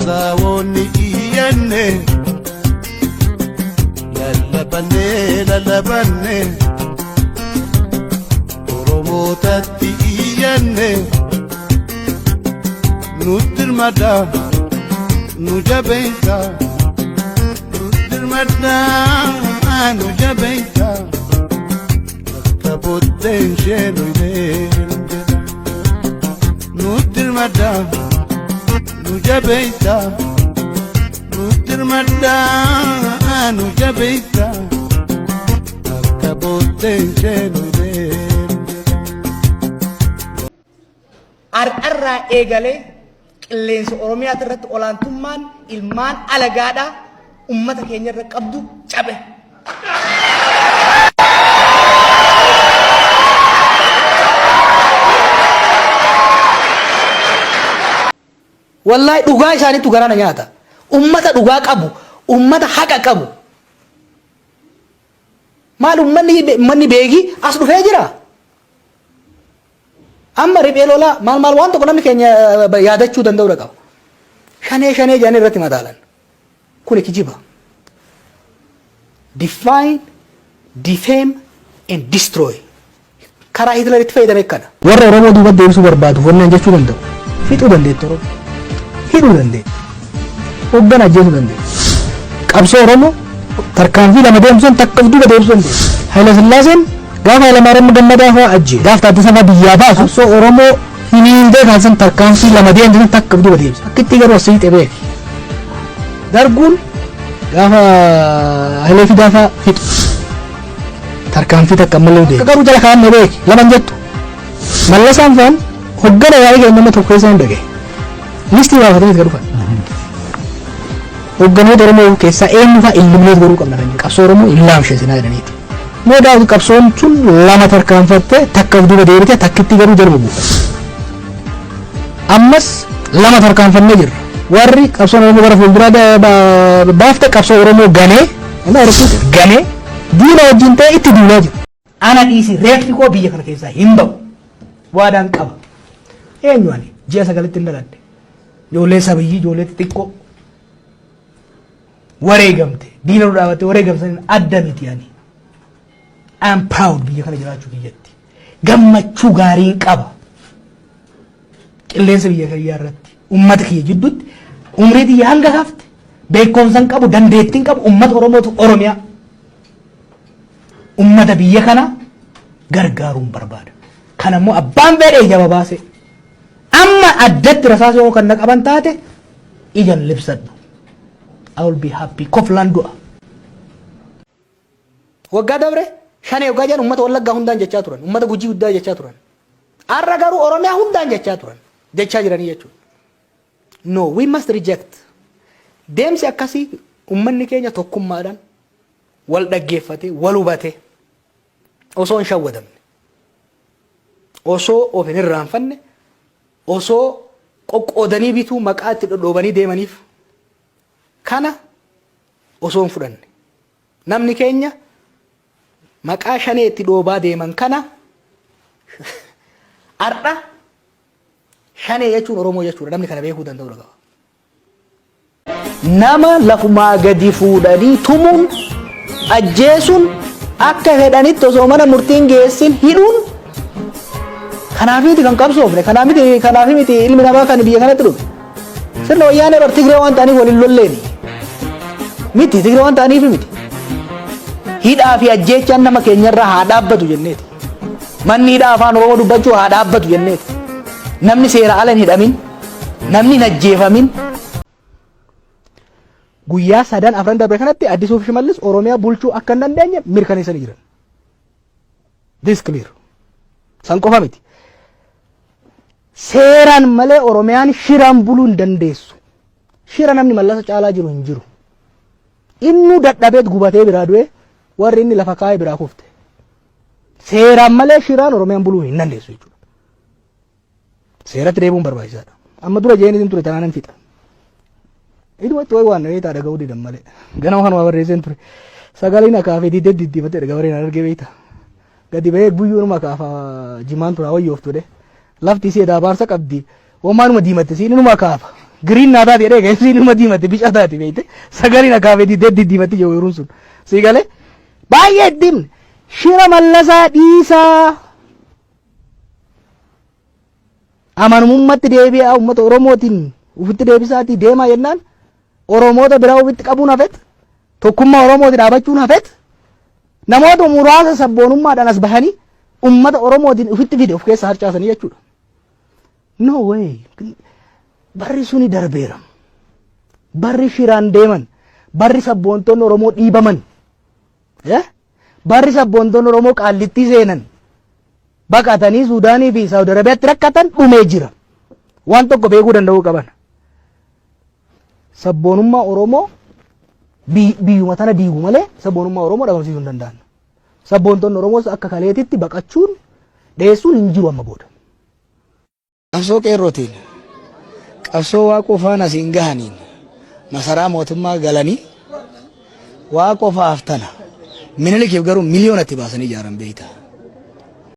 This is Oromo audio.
qabsaa'onni iyyanne lallabanne Oromootatti iyyanne nutti hirmadhaa nu jabeessa nutti hirmadhaa nu jabeessa akka booddeen ishee nu deemu jedha nutti hirmadhaa nu jabeessa nutti hirmadhaa nu jabeessa akka booddeen ishee nu deemu jedha. Ar'arraa eegalee qilleensa Oromiyaa irratti olaantummaan ilmaan alagaadhaa ummata keenya irra qabdu cabe. Wallahi dhugaa isaaniitu garaa na nyaata. Ummata dhugaa qabu, ummata haqa qabu. Maal ummanni beegi as dhufee jira? Amma riphee lolaa maal waan tokko namni keenya yaadachuu danda'u qaba. Shanee jedhanii irratti madaalan. Kun kijiba. Define, defame and destroy. Karaa Hitleritti fayyadame kana. Warra Oromoo duuba deebisuu barbaadu wanneen jechuu danda'u. Fixuu dandeetti Oromoo. Hidhuu dandeetti. Hoggana ajjeesuu dandeetti. Qabsoo Oromoo tarkaanfii lama deemsuun takka duuba deebisuu dandeetti. Haayila Sillaaseen gaafa Hayilamaariyaam Gammadaa fa'aa ajjee gaafa Taaddasaa fa'aa biyyaa baasu qabsoo Oromoo hiniindee kaasisan tarkaanfii lama deemsuun takka duuba deebisa. Akkitti garuu asii xibee. Darguun gaafa Hayilee Fidaa fa'aa fixu. Tarkaanfii takka malee deema. Garuu jala kaa'amne beeki laman jettu. Mallasaan fa'aan hoggana yaa'ii keenya nama tokko keessaa hin dhagaye. Listii baafatanii itti dhufan. Hogganoota Oromoo keessaa eenyu fa'aa ilmineet godhuu qabna kan qabsoo Oromoo hin laamsheesinaa jedhaniiti. Moodaa qabsoon sun lama tarkaanfattee takka duuba deebitee takkitti garuu jalba buufa. Ammas lama tarkaanfannee jirra. Warri qabsoon Oromoo bara fuulduraa baafte qabsoo Oromoo ganee diina wajjin ta'e itti duulaa jiru. Ana dhiisi reeffi koo biyya kana keessaa hin ba'u. Waadaan qaba. Eenyu ani ji'a sagalitti hin dhaladhe. Ijoollee sabayyii ijoollee xixiqqoo wareegamte diina nu dhaabatte wareegamsaniin adda miti ani. I am proud biyya kana jiraachuu biyyatti. Gammachuu gaariin qaba. Qilleensa biyya kiyyaa irratti ummata kiyya jidduutti umrii biyya hanga hafte beekumsan qabu dandeettiin qabu ummata Oromootu Oromiyaa. Ummata biyya kana gargaaruun barbaada. Kan ammoo abbaan fedhee jaba baase. Amma addatti rasaasa yoo kan qaban taate ijan libsadhu. I will be happy. Koflaan du'a. Waggaa dabre shanee waggaa jedhan ummata Wallaggaa hundaan jechaa turan. Ummata Gujii hundaa jechaa turan. Har'a garuu Oromiyaa hundaan jechaa turan. Jechaa jiranii jechuudha. No, we must reject. Deemsi akkasii ummanni keenya tokkummaadhaan wal dhaggeeffate, wal hubate osoo hin shawwadamne. Osoo of hin irraanfanne. Osoo qoqqoodanii bituu maqaa itti dhodhoobanii deemaniif kana osoo hin fudhanne namni keenya maqaa shanee itti dhoobaa deeman kana har'a shanee jechuun Oromoo jechuudha namni kana beekuu danda'u qaba. Nama lafumaa gadi fuudhanii tumuun ajjeesuun akka fedhanitti osoo mana murtiin geessin hidhuun kanaafiti kan qabsoofne kanaafi miti ilmi namaa kan biyya kanatti dhufe sirna wayyaanee bar Tigree waan ta'aniif waliin lolleeni miti Tigree waan ta'aniif miti hidhaa fi ajjeechaan nama keenyarraa haa dhaabbatu jenneeti manni hidhaa afaan Oromoo dubbachuu haa dhaabbatu jenneeti namni seera ala hin hidhamin namni hin ajjeefamin. Guyyaa sadan afran darbe kanatti Addisuu fi Shimallis Oromiyaa bulchuu akka hin dandeenye mirkaneessanii jiran. This clear. San qofa miti. Seeraan malee Oromiyaan shiraan buluu hin dandeessu. Shira namni mallasa caalaa jiru hin jiru. Innu dadhabeet gubatee biraa du'e warri inni lafa kaa'ee biraa kufte. Seeraan malee shiraan Oromiyaan buluu hin dandeessu jechuudha. Seeratti deebi'uun barbaachisaadha. Amma dura jeenis ture tanaan fixa. Idumatti way waan neeta dhaga'uu didan malee. Ganama kanuma barreesseen ture. Sagaleen akaafee diddiifatee dhagabareen argee beekta. Gadi bahee buyyuun makaafa jimaan tura wayyoof ture. Lafti isee daabaarsa qabdi. Womaanuma diimatte siin inuma kaafa. Green nada dia deh, sini mati mati bisa tadi beite. Sagari nak kafe di dedi mati jauh urusun. Sigale, bayar dim. Shira mallasa disa. Aman ummat debi ummat Oromotin. Ufit debi saati dema yennan. Oromo ta bira ufit kabun afet. Tokkummaa Oromootiin dhaabachuun hafet namoota muraasa sabboonummaadhaan as bahanii ummata Oromootiin ofitti fide of keessa harcaasanii jechuudha. No way. Barri suni darbeera. Barri shiraan deeman. Barri sabboontoonni Oromoo dhiibaman. Barri sabboontoonni Oromoo qaallittii seenan. Baqatanii Suudaanii fi Saawud Arabiyaatti rakkatan dhumee jira. Waan tokko beekuu danda'uu qaban. Sabboonummaa Oromoo biyyuma tana diigu malee sabboonummaa Oromoo dhabamsiisuu hin danda'an. Sabboontoonni Oromoos akka kaleetitti baqachuun dheessuun hin jiru amma booda. Qabsoo qeerrootiin qabsoo waa qofaan asiin gahaniin masaraa mootummaa galanii waa qofaaf tana Minilikiif garuu miliyoonatti baasanii ijaaran beekta.